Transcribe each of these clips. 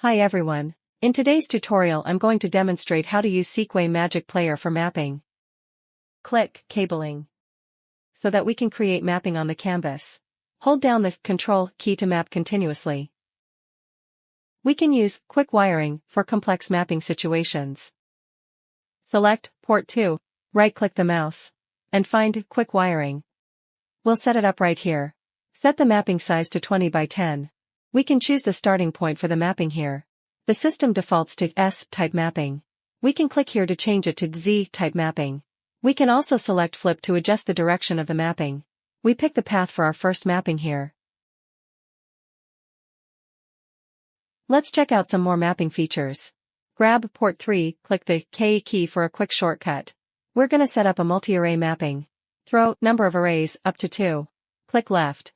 Hi everyone. In today's tutorial I'm going to demonstrate how to use Seekway Magic Player for mapping. Click Cabling so that we can create mapping on the canvas. Hold down the Control key to map continuously. We can use quick wiring for complex mapping situations. Select Port 2, right-click the mouse, and find Quick Wiring. We'll set it up right here. Set the mapping size to 20 by 10. We can choose the starting point for the mapping here. The system defaults to S-type mapping. We can click here to change it to Z-type mapping. We can also select Flip to adjust the direction of the mapping. We pick the path for our first mapping here. Let's check out some more mapping features. Grab Port 3, click the K key for a quick shortcut. We're gonna set up a multi-array mapping. Throw number of arrays up to 2. Click left.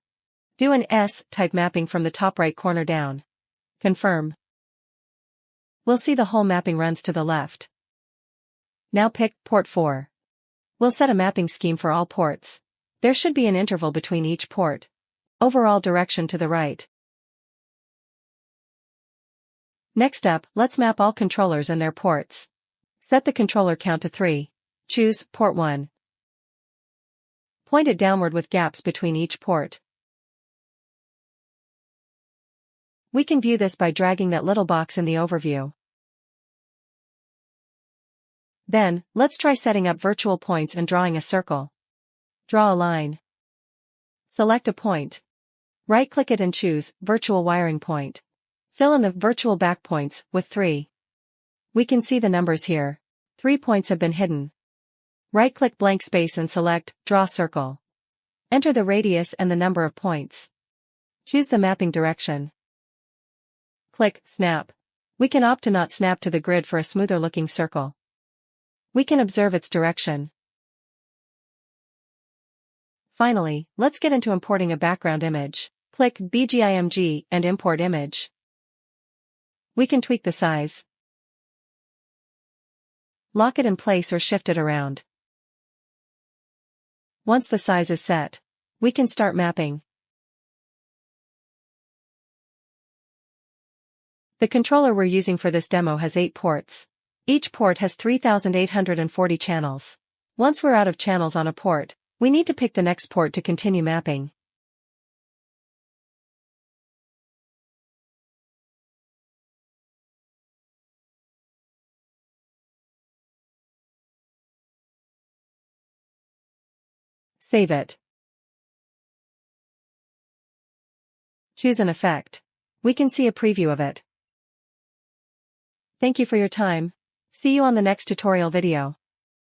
Do an S-type mapping from the top right corner down. Confirm. We'll see the whole mapping runs to the left. Now pick Port 4. We'll set a mapping scheme for all ports. There should be an interval between each port. Overall direction to the right. Next up, let's map all controllers and their ports. Set the controller count to 3. Choose Port 1. Point it downward with gaps between each port. We can view this by dragging that little box in the overview. Then, let's try setting up virtual points and drawing a circle. Draw a line. Select a point. Right-click it and choose Virtual Wiring Point. Fill in the virtual backpoints with 3. We can see the numbers here. 3 points have been hidden. Right-click blank space and select Draw Circle. Enter the radius and the number of points. Choose the mapping direction. Click Snap. We can opt to not snap to the grid for a smoother looking circle. We can observe its direction. Finally, let's get into importing a background image. Click BGIMG and Import Image. We can tweak the size. Lock it in place or shift it around. Once the size is set, we can start mapping. The controller we're using for this demo has 8 ports. Each port has 3,840 channels. Once we're out of channels on a port, we need to pick the next port to continue mapping. Save it. Choose an effect. We can see a preview of it. Thank you for your time. See you on the next tutorial video.